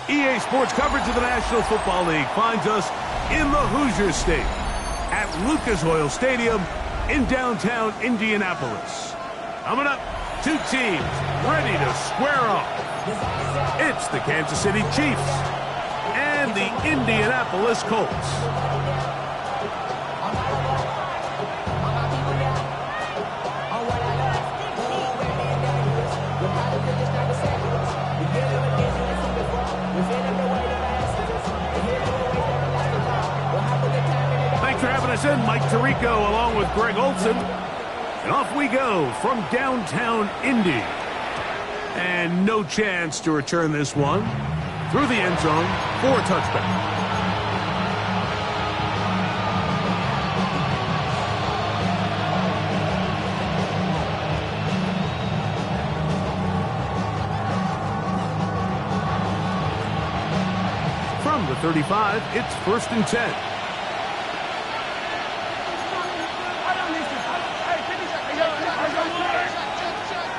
EA Sports coverage of the National Football League finds us in the Hoosier State at Lucas Oil Stadium in downtown Indianapolis. Coming up, two teams ready to square off. It's the Kansas City Chiefs and the Indianapolis Colts. Thanks for having us in, Mike Tirico, along with Greg Olson. And off we go from downtown Indy. And no chance to return this one through the end zone for a touchback. From the 35, it's 1st and 10.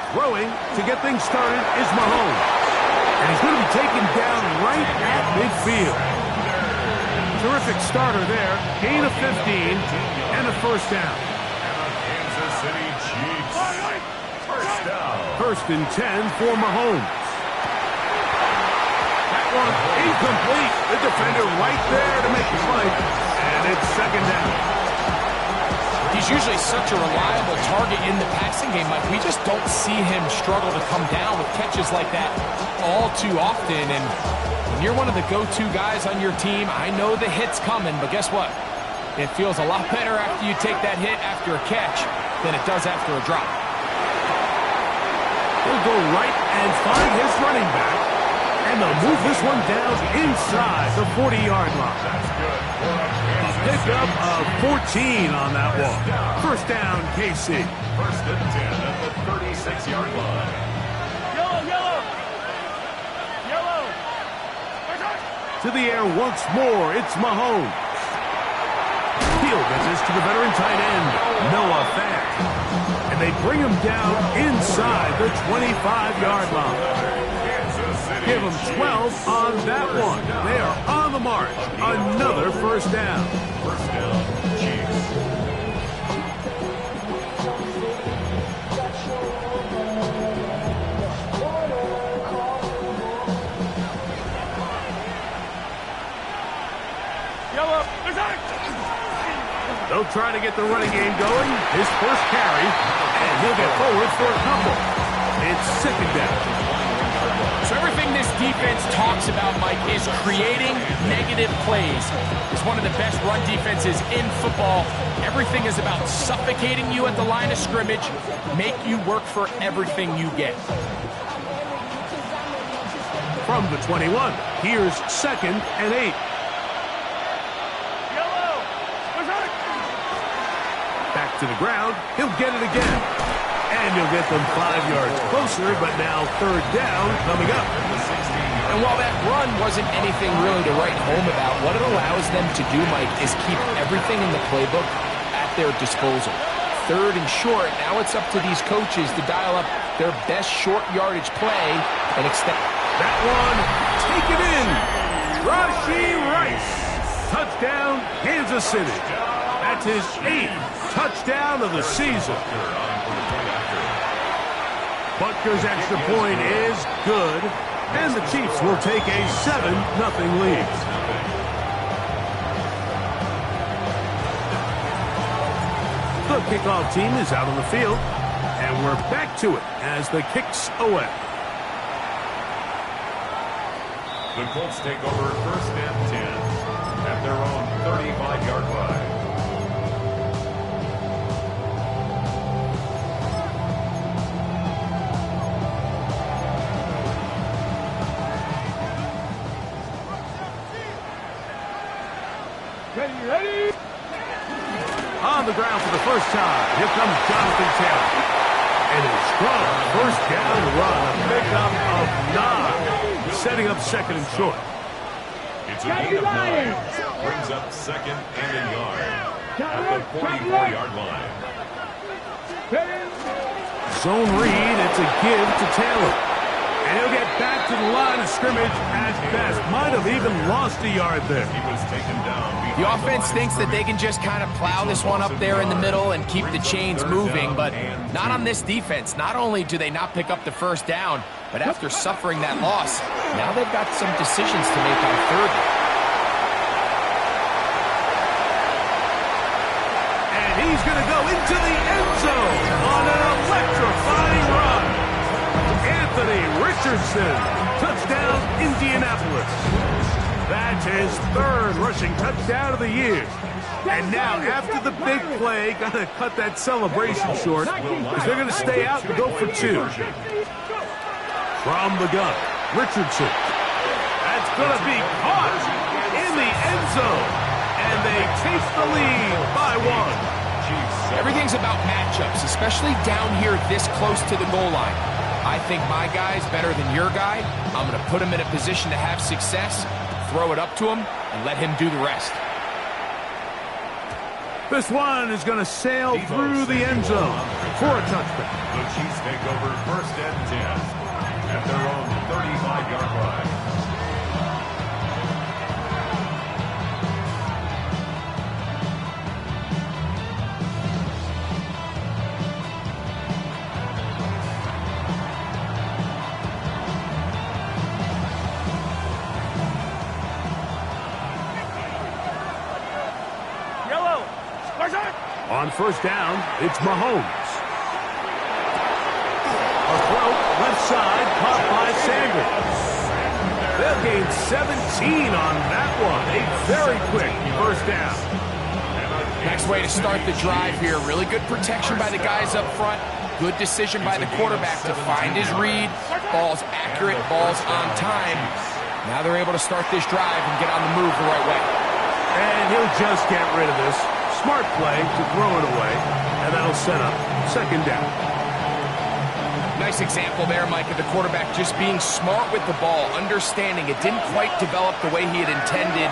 Throwing to get things started is Mahomes. And he's going to be taken down right at midfield. Terrific starter there. Gain of 15 and a first down. Kansas City Chiefs. First down. 1st and 10 for Mahomes. That one incomplete. The defender right there to make the play. And it's 2nd down. He's usually such a reliable target in the passing game, Mike. We just don't see him struggle to come down with catches like that all too often. And when you're one of the go-to guys on your team, I know the hit's coming, but guess what? It feels a lot better after you take that hit after a catch than it does after a drop. He'll go right and find his running back. And they'll move this one down inside the 40-yard line. That's good. Pickup of 14 on that one. First down, KC. 1st and 10 at the 36-yard line. Yellow. To the air once more, it's Mahomes. Field misses to the veteran tight end, Noah Fant. And they bring him down inside the 25-yard line. Give them 12 on that one. They are on the march. Another first down. First down, Chiefs. Yellow. They'll try to get the running game going. His first carry, and he'll get forward for a couple. It's 2nd down. So everything this defense talks about, Mike, is creating negative plays. It's one of the best run defenses in football. Everything is about suffocating you at the line of scrimmage, make you work for everything you get. From the 21, here's 2nd and 8. Back to the ground. He'll get it again. And he'll get them 5 yards closer, but now 3rd down coming up. And while that run wasn't anything really to write home about, what it allows them to do, Mike, is keep everything in the playbook at their disposal. 3rd and short, now it's up to these coaches to dial up their best short yardage play and extend. That one, take it in. Rashee Rice. Touchdown, Kansas City. That's his 8th touchdown of the season. Butker's extra point is good, and the Chiefs will take a 7-0 lead. The kickoff team is out on the field, and we're back to it as the kick's away. The Colts take over 1st and 10 at their own 35-yard line. Ready? On the ground for the first time, here comes Jonathan Taylor. And a strong first down run, a pickup of 9, setting up 2nd and short. It's a gain of 9. Brings up 2nd and a yard at the 44-yard line. Zone read, it's a give to Taylor. And he'll get back to the line of scrimmage at best. Might have even lost a yard there. He was taken down. The offense thinks that they can just kind of plow this one up there in the middle and keep the chains moving, but not on this defense. Not only do they not pick up the first down, but after suffering that loss, now they've got some decisions to make on third. And he's going to go into the end zone on an electrifying run. Anthony Richardson, touchdown Indianapolis. That's his third rushing touchdown of the year. And now, after the big play, got to cut that celebration short because they're going to stay out and go for two. From the gun, Richardson. That's going to be caught in the end zone. And they take the lead by one. Everything's about matchups, especially down here this close to the goal line. I think my guy's better than your guy. I'm going to put him in a position to have success, throw it up to him, and let him do the rest. This one is going to sail through the end zone for a touchdown. The Chiefs take over first and 10 at their own 35-yard line. On first down, it's Mahomes. A throw, left side, caught by Sanders. They'll gain 17 on that one. A very quick first down. Next way to start the drive here. Really good protection by the guys up front. Good decision by the quarterback to find his read. Ball's accurate, ball's on time. Now they're able to start this drive and get on the move the right way. And he'll just get rid of this. Smart play to throw it away, and that'll set up second down. Nice example there, Mike, of the quarterback just being smart with the ball, understanding it didn't quite develop the way he had intended.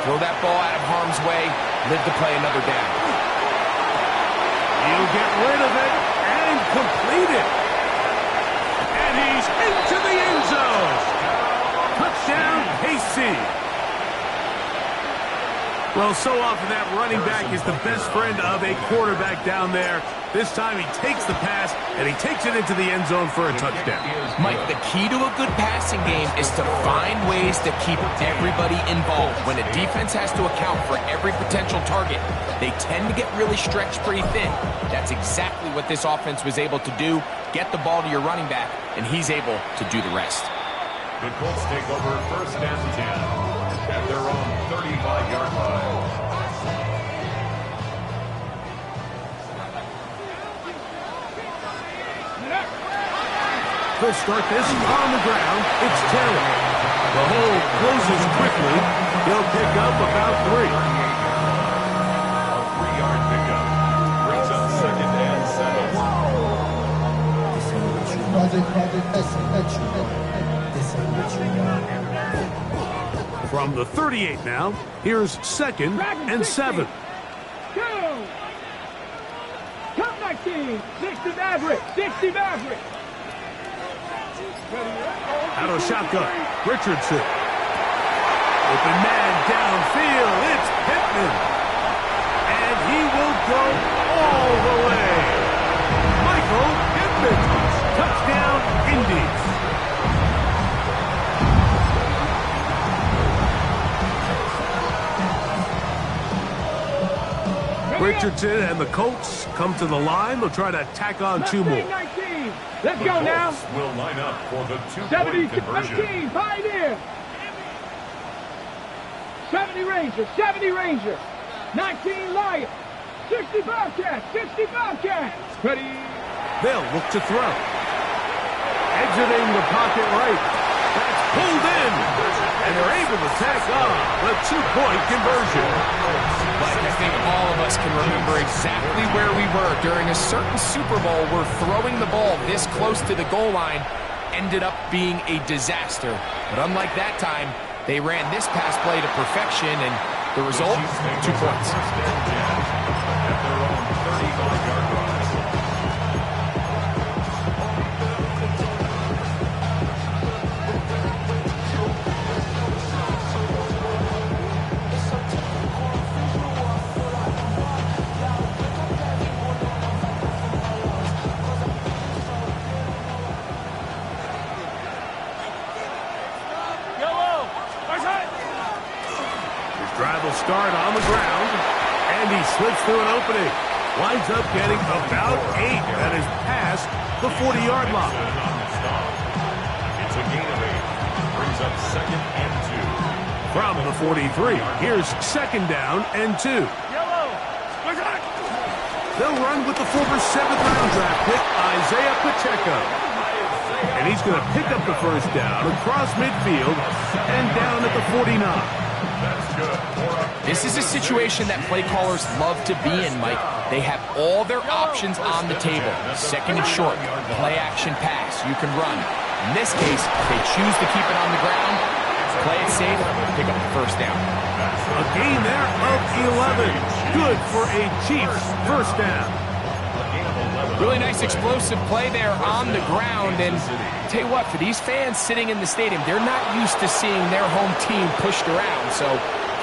Throw that ball out of harm's way, live to play another down. He'll get rid of it and complete it. And he's into the end zone. Touchdown, KC. Well, so often that running back is the best friend of a quarterback down there. This time he takes the pass, and he takes it into the end zone for a touchdown. Mike, the key to a good passing game is to find ways to keep everybody involved. When a defense has to account for every potential target, they tend to get really stretched pretty thin. That's exactly what this offense was able to do. Get the ball to your running back, and he's able to do the rest. The Colts take over first and 10 at their own 35-yard line. They'll start this on the ground. It's Taylor. The hole closes quickly. They'll pick up about 3. A 3-yard pickup brings up second and 7. From the 38 now, here's second and 7. Go! Come 19! 60 Maverick! 60 Maverick! Out of shotgun, Richardson. Open man downfield, it's Pittman. And he will go all the way. Michael Pittman, touchdown, Indies. Richardson and the Colts come to the line. They'll try to tack on 2 more. Let's go now. Will line up for the 70 2-point conversion. 19, Pioneer. 70 Ranger, 70 Ranger. 19 Lion. 60 Bobcat, 60 Bobcat. Ready. They'll look to throw. Exiting the pocket right. That's pulled in. And they're able to tack on the 2-point conversion. But I think all of us can remember exactly where we were during a certain Super Bowl where throwing the ball this close to the goal line ended up being a disaster. But unlike that time, they ran this pass play to perfection, and the result, 2 points. First and 10 at their own 35-yard line. start on the ground, and he slips through an opening. Winds up getting about 8. That is past the 40-yard line. It's a gain of 8. Brings up 2nd and 2. From the 43, here's 2nd down and 2. They'll run with the former 7th-round draft pick, Isaiah Pacheco. And he's going to pick up the first down across midfield and down at the 49. This is a situation that play callers love to be in, Mike. They have all their options on the table. 2nd and short, play action pass, you can run. In this case, they choose to keep it on the ground, play it safe, pick up the first down. A gain there of 11. Good for a Chiefs first down. Really nice explosive play there on the ground. And tell you what, for these fans sitting in the stadium, they're not used to seeing their home team pushed around. So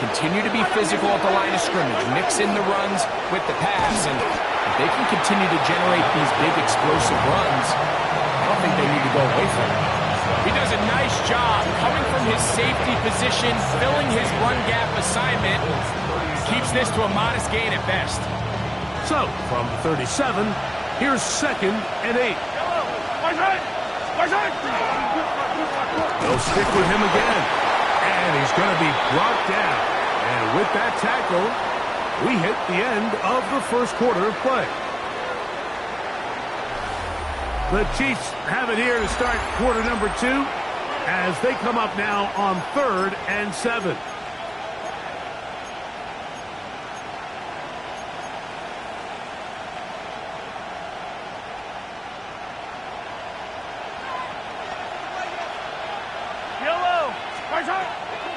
continue to be physical at the line of scrimmage. Mix in the runs with the pass. And if they can continue to generate these big explosive runs, I don't think they need to go away from it. He does a nice job coming from his safety position, filling his run gap assignment. Keeps this to a modest gain at best. So, from the 37, here's 2nd and 8. They'll stick with him again. And he's going to be brought down. And with that tackle, we hit the end of the first quarter of play. The Chiefs have it here to start quarter number 2 as they come up now on 3rd and 7.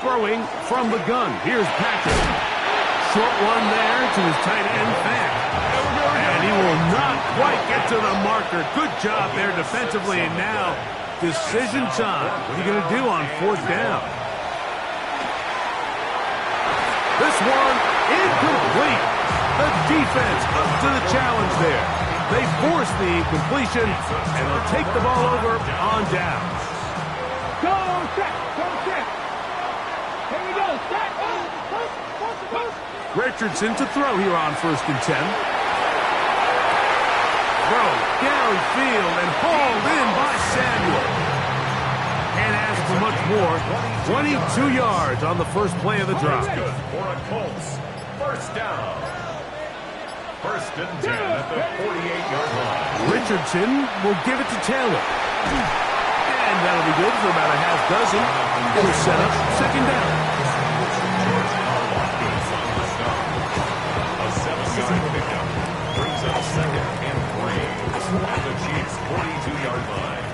Throwing from the gun. Here's Patrick. Short one there to his tight end, Fant. And he will not quite get to the marker. Good job there defensively. And now, decision time. What are you going to do on 4th down? This one incomplete. The defense up to the challenge there. They force the incompletion, and they'll take the ball over on down. Go set. Here we go. Set. Richardson to throw here on 1st and 10. Throw downfield and hauled in by Samuel. And as for much more, 22 yards on the first play of the drive. Good for a Colts. First down. 1st and 10 at the 48-yard line. Richardson will give it to Taylor. And that'll be good for about a half dozen. It'll set up 2nd down. A 7-yard pickup brings up 2nd and 3 at the Chiefs' 42-yard line.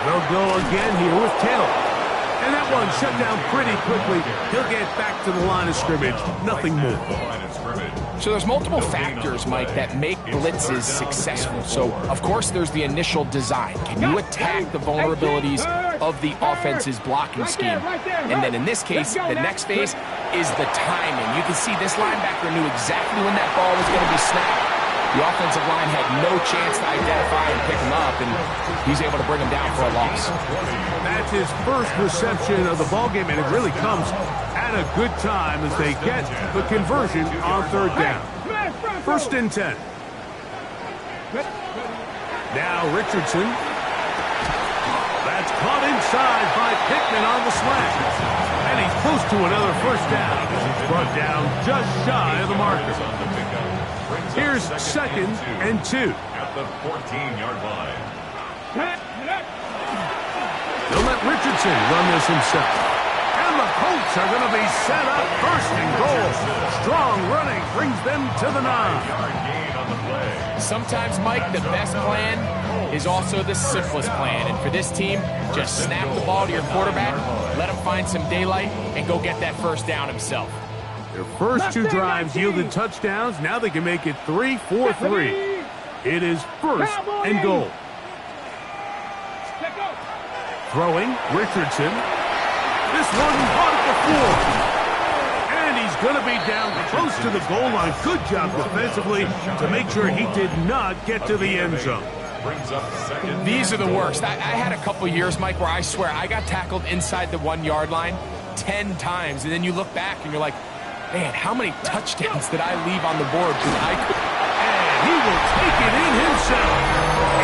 They'll go again here with Taylor. And that one shut down pretty quickly. He'll get back to the line of scrimmage. Nothing more. So there's multiple factors, Mike, that make blitzes successful. So, of course, there's the initial design. Can you attack the vulnerabilities of the offense's blocking scheme? And then in this case, the next phase is the timing. You can see this linebacker knew exactly when that ball was going to be snapped. The offensive line had no chance to identify and pick him up, and he's able to bring him down for a loss. That's his first reception of the ballgame, and it really comes at a good time as they get the conversion on 3rd down. 1st and 10. Now Richardson. That's caught inside by Pittman on the slant. And he's close to another first down. He's brought down just shy of the marker. Here's 2nd and 2. At the 14-yard line. They'll let Richardson run this himself. And the Colts are going to be set up 1st and goal. Strong running brings them to the 9. Sometimes, Mike, the best plan is also the simplest plan. And for this team, just snap the ball to your quarterback, let him find some daylight, and go get that first down himself. Their first 2 drives yielded touchdowns. Now they can make it 3-4-3. It is 1st and goal. Throwing, Richardson. This one caught at the 4. And he's going to be down close to the goal line. Good job defensively to make sure he did not get to the end zone. brings up second. These are the worst. I had a couple years, Mike, where I swear I got tackled inside the 1 yard line 10 times, and then you look back and you're like, man, how many touchdowns did I leave on the board? And he will take it in himself.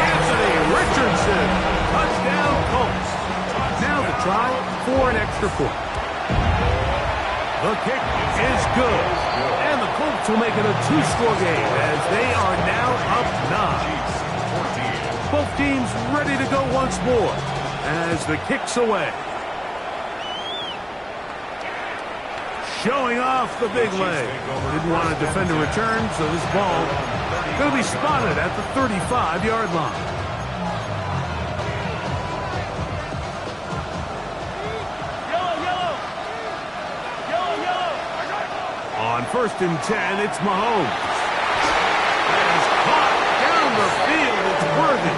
Anthony Richardson, touchdown Colts. Now the try for an extra point. The kick is good. And the Colts will make it a two-score game as they are now up 9. Both teams ready to go once more as the kick's away. Showing off the big leg. Didn't want to defend a return, so this ball going to be spotted at the 35-yard line. On 1st and 10, it's Mahomes. That is caught down the field. It's Worthy.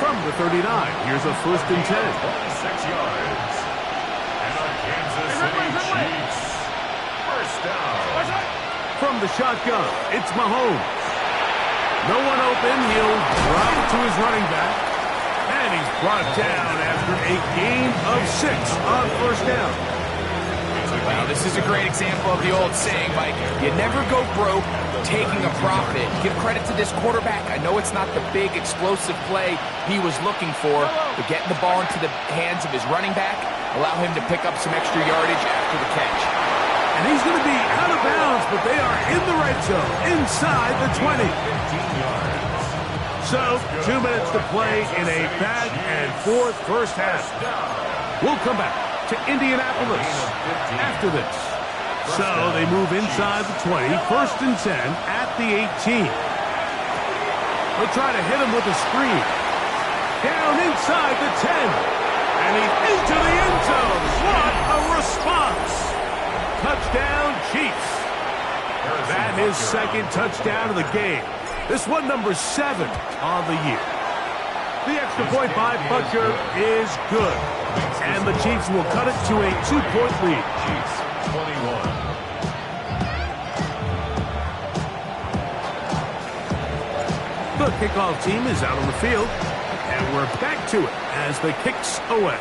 From the 39, here's a 1st and 10. 6 yards. And the Kansas City Chiefs. First down. From the shotgun, it's Mahomes. No one open. He'll drop it to his running back. And he's brought down after a gain of 6 on 1st down. Well, this is a great example of the old saying, Mike, you never go broke taking a profit. Give credit to this quarterback. I know it's not the big explosive play he was looking for, but getting the ball into the hands of his running back, allow him to pick up some extra yardage after the catch. And he's going to be out of bounds, but they are in the red zone, inside the 20. 15 yards. So, 2 minutes to play in a back-and-forth first half. We'll come back to Indianapolis after this. So they move inside the 20, 1st and 10 at the 18. They'll try to hit him with a screen. Down inside the 10. And he's into the end zone. What a response. Touchdown Chiefs. That is second touchdown of the game. This one number 7 on the year. The extra point by Butker is good. And the Chiefs will cut it to a 2-point lead. Chiefs 21. The kickoff team is out on the field. And we're back to it as the kick's away.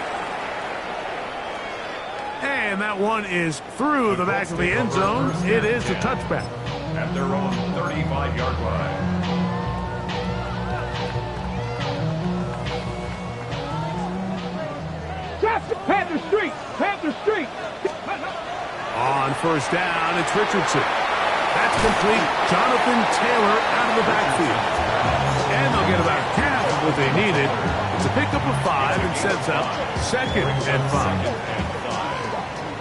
And that one is through the back of the end zone. It is a touchback. At their own 35-yard line. Panther Street! Panther Street! On 1st down, it's Richardson. That's complete. Jonathan Taylor out of the backfield. And they'll get about half of what they needed. It's a pickup of 5 and sets up 2nd and 5.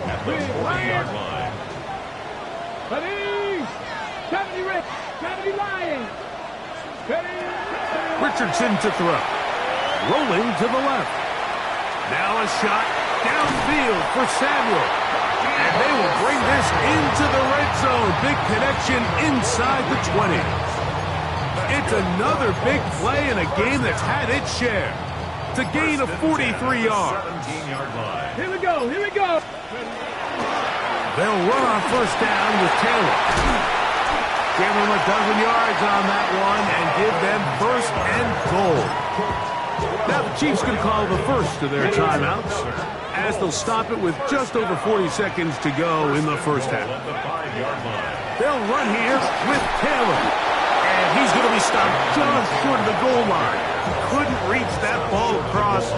At the 40-yard line. Ready! 70 Lions! Ready! Richardson to throw. Rolling to the left. Now a shot downfield for Samuel. And they will bring this into the red zone. Big connection inside the 20. It's another big play in a game that's had its share. It's a gain of 43 yards. 17-yard line. Here we go! Here we go! They'll run on 1st down with Taylor. Give them a dozen yards on that one and give them 1st and goal. Now the Chiefs can call the first of their timeouts as they'll stop it with just over 40 seconds to go in the first half. At the 5-yard line. They'll run here with Taylor. And he's going to be stopped just short of the goal line. Couldn't reach that ball across,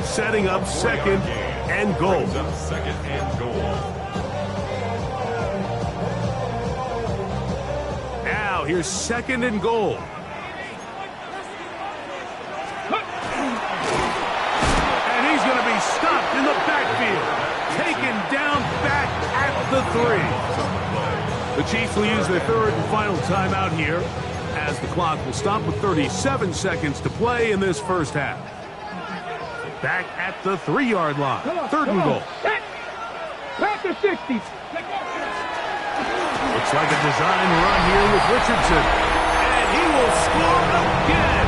setting up 2nd and goal. Brings up 2nd and goal. Now here's 2nd and goal. And he's going to be stopped in the backfield. Taken down back at the 3. The Chiefs will use their 3rd and final timeout here as the clock will stop with 37 seconds to play in this first half. Back at the 3-yard line. 3rd and goal. Panther 60. Looks like a design run here with Richardson. And he will score again.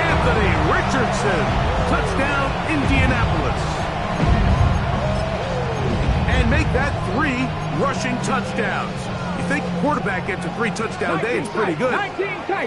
Anthony Richardson. Touchdown, Indianapolis. And make that 3 rushing touchdowns. You think quarterback gets a 3-touchdown day, it's pretty good.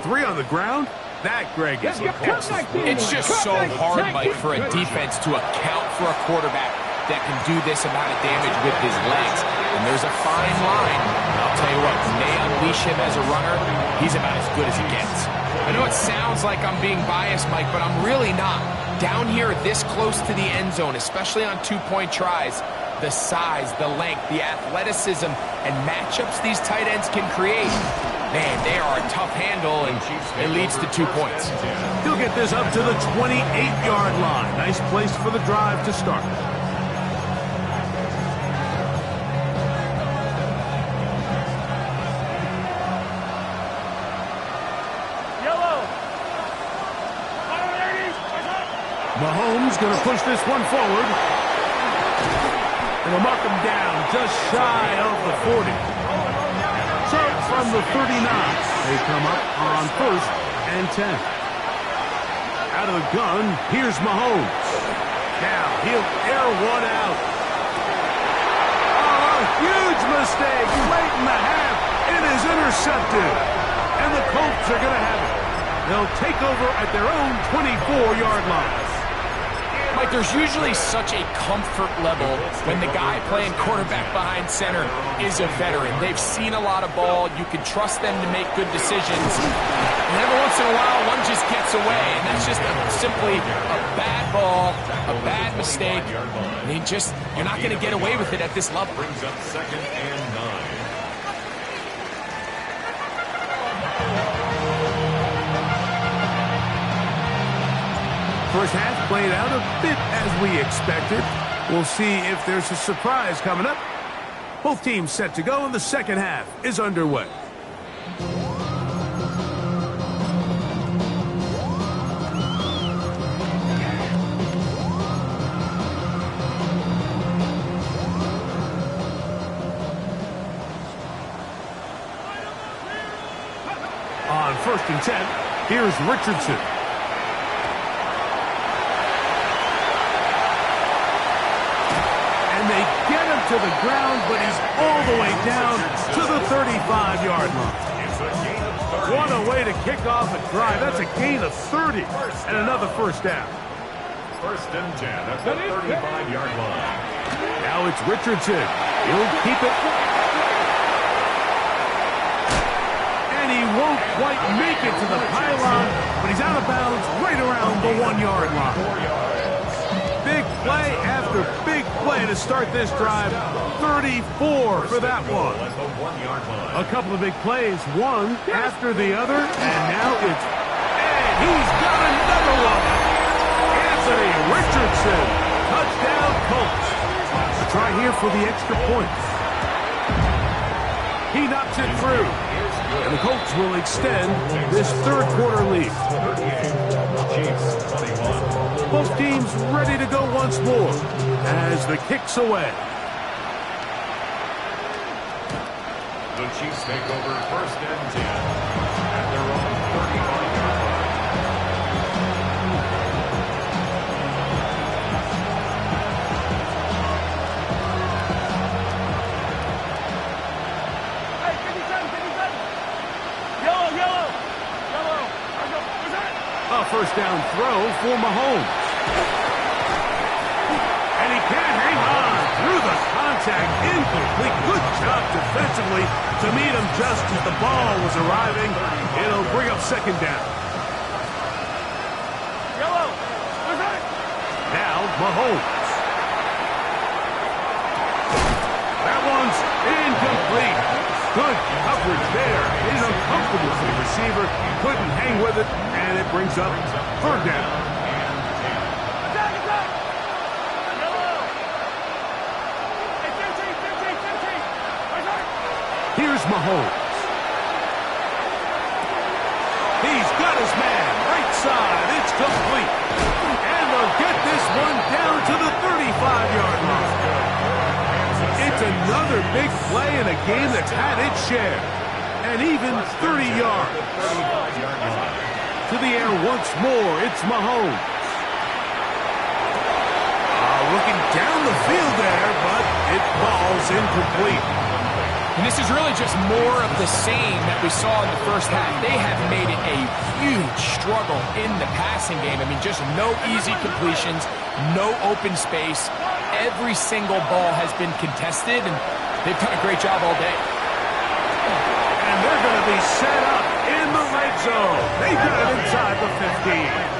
3 on the ground, That, Greg, is excellent. It's just so hard, Mike, for a defense to account for a quarterback that can do this amount of damage with his legs. And there's a fine line. I'll tell you what, when they unleash him as a runner, he's about as good as he gets. I know it sounds like I'm being biased, Mike, but I'm really not. Down here this close to the end zone, especially on two-point tries, the size, the length, the athleticism, and matchups these tight ends can create, man, they are a tough handle, and it leads to 2 points. He'll get this up to the 28-yard line. Nice place for the drive to start. Mahomes going to push this one forward. And they'll mark him down just shy of the 40. So from the 39, they come up on 1st and 10. Out of the gun, here's Mahomes. Now he'll air one out. Oh, a huge mistake late in the half. It is intercepted. And the Colts are going to have it. They'll take over at their own 24-yard line. Mike, there's usually such a comfort level when the guy playing quarterback behind center is a veteran. They've seen a lot of ball. You can trust them to make good decisions. And every once in a while, one just gets away. And that's just simply a bad ball, a bad mistake. And you're not going to get away with it at this level. Brings up 2nd and 9. First half played out a bit as we expected. We'll see if there's a surprise coming up. Both teams set to go, and the second half is underway. On 1st and 10, here's Richardson. They get him to the ground, but he's all the way down to the 35-yard line. What a way to kick off a drive. That's a gain of 30 and another first down. 1st and 10 at the 35-yard line. Now it's Richardson. He'll keep it. And he won't quite make it to the pylon, but he's out of bounds right around the 1-yard line. Big play after big play to start this drive. 34 for that one. A couple of big plays, one after the other, and now and he's got another one. Anthony Richardson, touchdown Colts. A try here for the extra points. He knocks it through, and the Colts will extend this third quarter lead. Both teams ready to go once more as the kick's away. The Chiefs take over 1st and 10 at their own 35-yard line. A first down throw for Mahomes. And he can't hang on through the contact. Incomplete. Good job defensively to meet him just as the ball was arriving. It'll bring up 2nd down. Now Mahomes. That one's incomplete. Good coverage there. He's uncomfortable for the receiver. Couldn't hang with it, and it brings up 3rd down. Here's Mahomes. He's got his man right side. It's complete. And they'll get this one down to the 35-yard line. It's another big play in a game that's had its share. And even 30 yards. To the air once more, it's Mahomes. Looking down the field there, but it falls incomplete. And this is really just more of the same that we saw in the first half. They have made it a huge struggle in the passing game. I mean, just no easy completions, no open space. Every single ball has been contested, and they've done a great job all day. And they're going to be set up in the red zone. They got it inside the 15.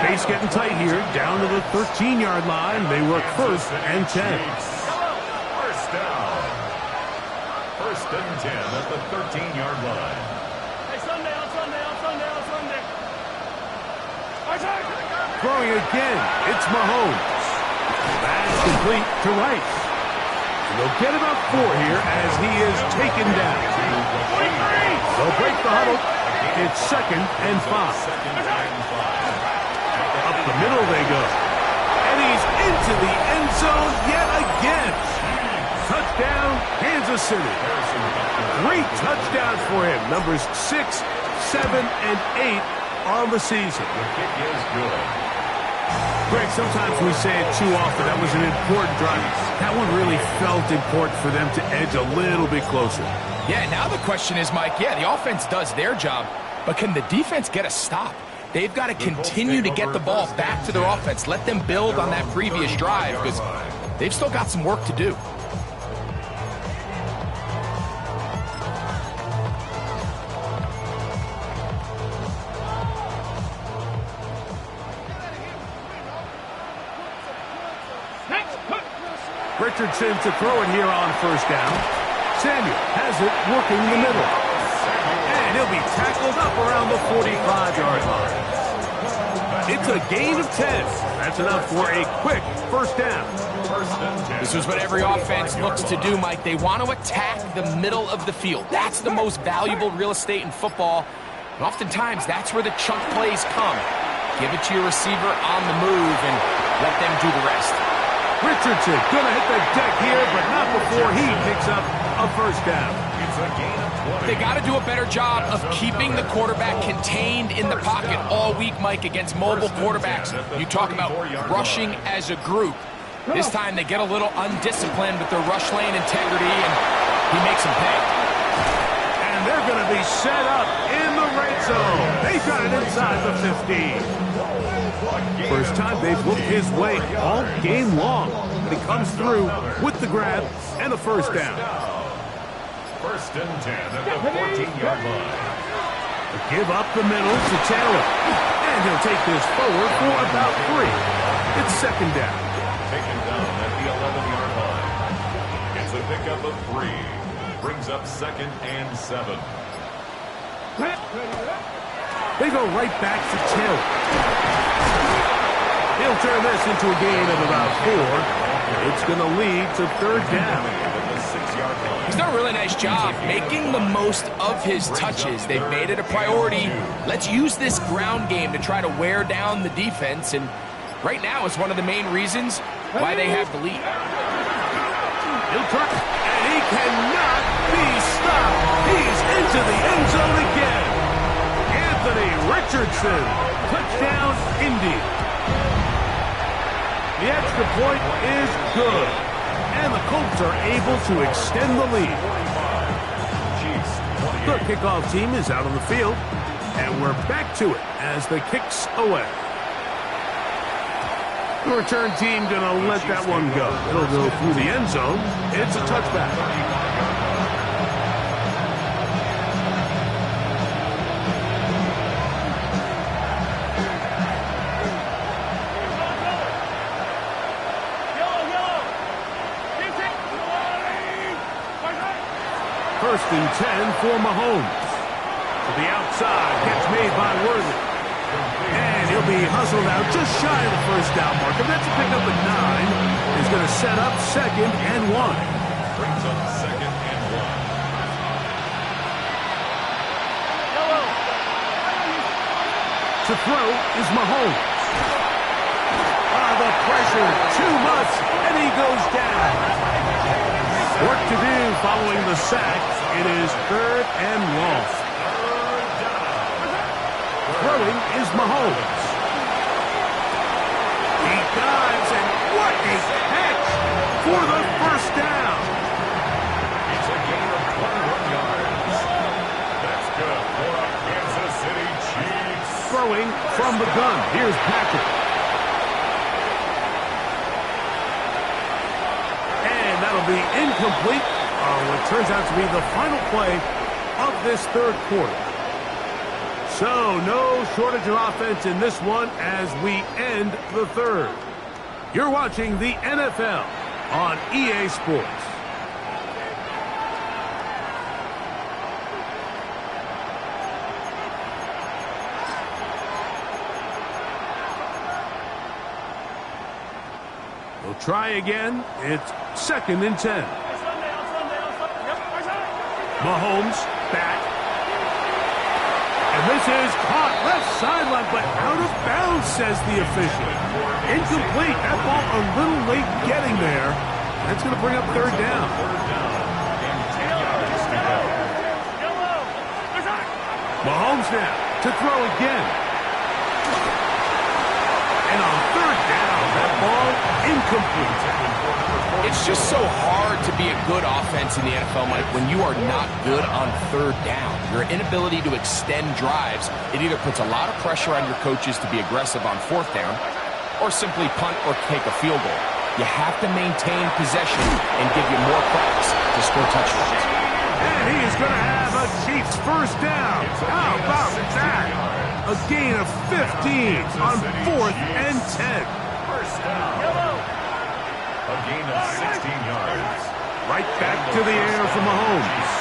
Space getting tight here, down to the 13-yard line. They work 1st and 10. First down. 1st and 10 at the 13-yard line. Hey, Sunday. Throwing again, it's Mahomes. That's complete to Rice. And they'll get about 4 here as he is taken down. They'll break the huddle. It's 2nd and 5. Up the middle they go. And he's into the end zone yet again. Touchdown, Kansas City. 3 touchdowns for him. Numbers 6, 7, and 8 on the season. The kick is good. Greg, sometimes we say it too often. That was an important drive. That one really felt important for them to edge a little bit closer. Yeah, now the question is, Mike, the offense does their job, but can the defense get a stop? They've got to continue to get the ball back to their offense. Let them build on that previous drive because they've still got some work to do. Richardson to throw it here on 1st down. Samuel has it working the middle. And he'll be tackled up around the 45-yard line. It's a gain of 10. That's enough for a quick 1st down. This is what every offense looks to do, Mike. They want to attack the middle of the field. That's the most valuable real estate in football. And oftentimes, that's where the chunk plays come. Give it to your receiver on the move and let them do the rest. Richardson gonna hit the deck here, but not before he picks up a 1st down. It's a gain of 20. They got to do a better job of keeping the quarterback contained in the pocket all week, Mike, against mobile quarterbacks. You talk about rushing as a group. This time they get a little undisciplined with their rush lane integrity, and he makes them pay. And they're going to be set up in the red zone. They got it inside the 15. First time they've looked his way all game long. But he comes through with the grab and a 1st down. 1st and 10 at the 14-yard line. Give up the middle to Taylor. And he'll take this forward for about 3. It's 2nd down. Taken down at the 11-yard line. It's a pickup of 3. Brings up 2nd and 7. They go right back to Taylor. He'll turn this into a gain of about 4. It's going to lead to 3rd down. He's done a really nice job making the most of his touches. They've made it a priority. Let's use this ground game to try to wear down the defense. And right now it's one of the main reasons why they have the lead. He'll try, and he cannot be stopped. He's into the end zone again. Anthony Richardson, touchdown, Indy. The extra point is good, and the Colts are able to extend the lead. The kickoff team is out on the field, and we're back to it as the kick's away. The return team going to let that one go. It'll go through the end zone. It's a touchback. First and 10 for Mahomes. To the outside, catch made by Worthy. And he'll be hustled out just shy of the 1st down marker. That's a pickup at 9. He's going to set up 2nd and 1. Brings up 2nd and 1. To throw is Mahomes. The pressure, too much, and he goes down. Work to do following the sack. It is 3rd and long. Throwing is Mahomes. He dives, and what a catch for the 1st down. from the gun. Here's Patrick. And that'll be incomplete. What turns out to be the final play of this third quarter. So, no shortage of offense in this one as we end the third. You're watching the NFL on EA Sports. We'll try again. It's 2nd and 10. Mahomes back. And this is caught left sideline, but out of bounds, says the official. Incomplete. That ball a little late getting there. That's going to bring up 3rd down. Mahomes now to throw again. And on 3rd down, that ball incomplete. It's just so hard to be a good offense in the NFL, Mike, when you are not good on 3rd down. Your inability to extend drives, it either puts a lot of pressure on your coaches to be aggressive on 4th down or simply punt or take a field goal. You have to maintain possession and give you more practice to score touchdowns. And he is going to have a Chiefs 1st down. How about that? A gain of 15 on 4th and 10. First down. A gain of 16 yards. Right back to the air for Mahomes.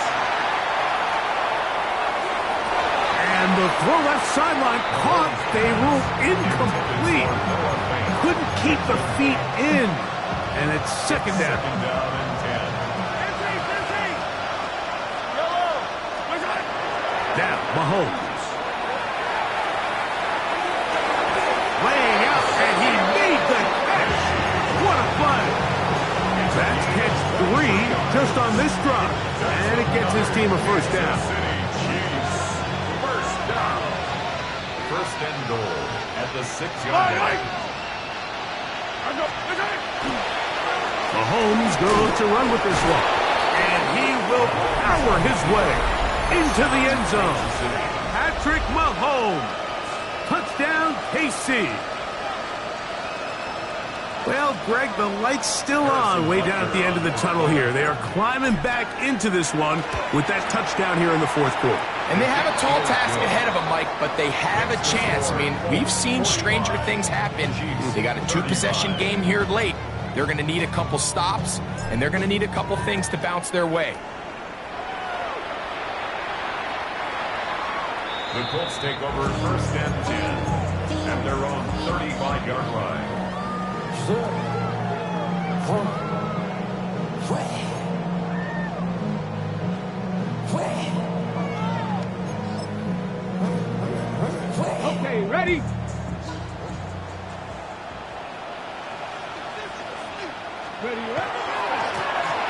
And the throw left sideline caught. They rule incomplete. Couldn't keep the feet in. And it's 2nd down. 2nd down and 10. Now, Mahomes. Laying out, and he made the catch. What a play. That's catch 3 just on this drive. And it gets his team a 1st down. Chiefs. 1st down. 1st and goal at the 6-yard line. Mahomes goes to run with this one. And he will power his way into the end zone. Patrick Mahomes. Touchdown, KC. Well, Greg, the light's still on way down at the end of the tunnel here. They are climbing back into this one with that touchdown here in the 4th quarter. And they have a tall task ahead of them, Mike, but they have a chance. I mean, we've seen stranger things happen. They got a 2-possession game here late. They're going to need a couple stops, and they're going to need a couple things to bounce their way. The Colts take over 1st and 10 at their own 35-yard line. Okay, ready?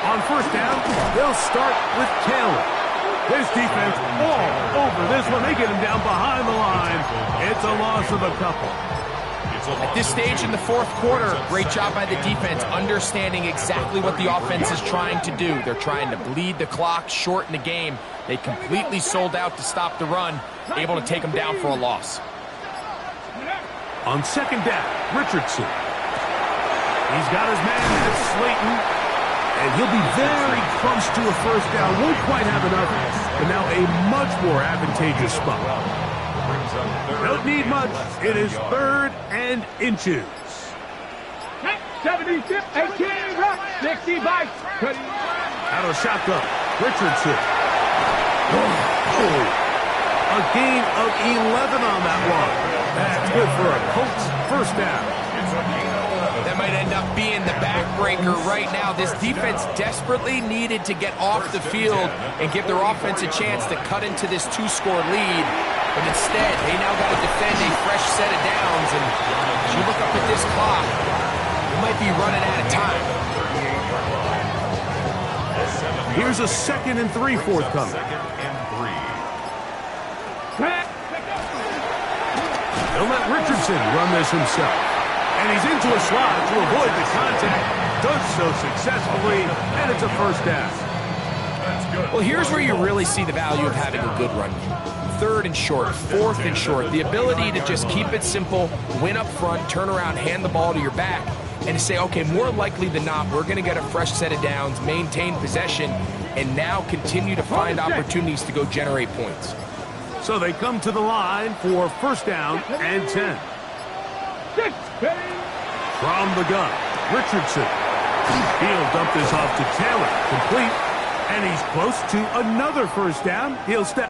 On 1st down, they'll start with Taylor. This defense all over this one. They get him down behind the line. It's a loss of a couple. At this stage in the 4th quarter, great job by the defense, understanding exactly what the offense is trying to do. They're trying to bleed the clock, shorten the game. They completely sold out to stop the run, able to take them down for a loss. On 2nd down, Richardson. He's got his man, that's Slayton. And he'll be very close to a 1st down. Won't quite have enough, but now a much more advantageous spot. Don't need much. It is 3rd and inches. 70, 18, rock, 60 bites. Out of shotgun, Richardson. Oh, a gain of 11 on that one. That's good for a Colts 1st down. That might end up being the backbreaker right now. This defense desperately needed to get off the field and give their offense a chance to cut into this 2-score lead. But instead, they now got to defend a fresh set of downs. And as you look up at this clock, you might be running out of time. Here's a 2nd and 3 forthcoming. 2nd and 3. They'll let Richardson run this himself. And he's into a slot to avoid the contact. Does so successfully, and it's a 1st down. Well, here's where you really see the value of having a good run game. 3rd and short, 4th and short, the ability to just keep it simple, win up front, turn around, hand the ball to your back, and to say, okay, more likely than not, we're going to get a fresh set of downs, maintain possession, and now continue to find opportunities to go generate points. So they come to the line for 1st down and 10. From the gun, Richardson. He'll dump this off to Taylor. Complete. And he's close to another 1st down. He'll step.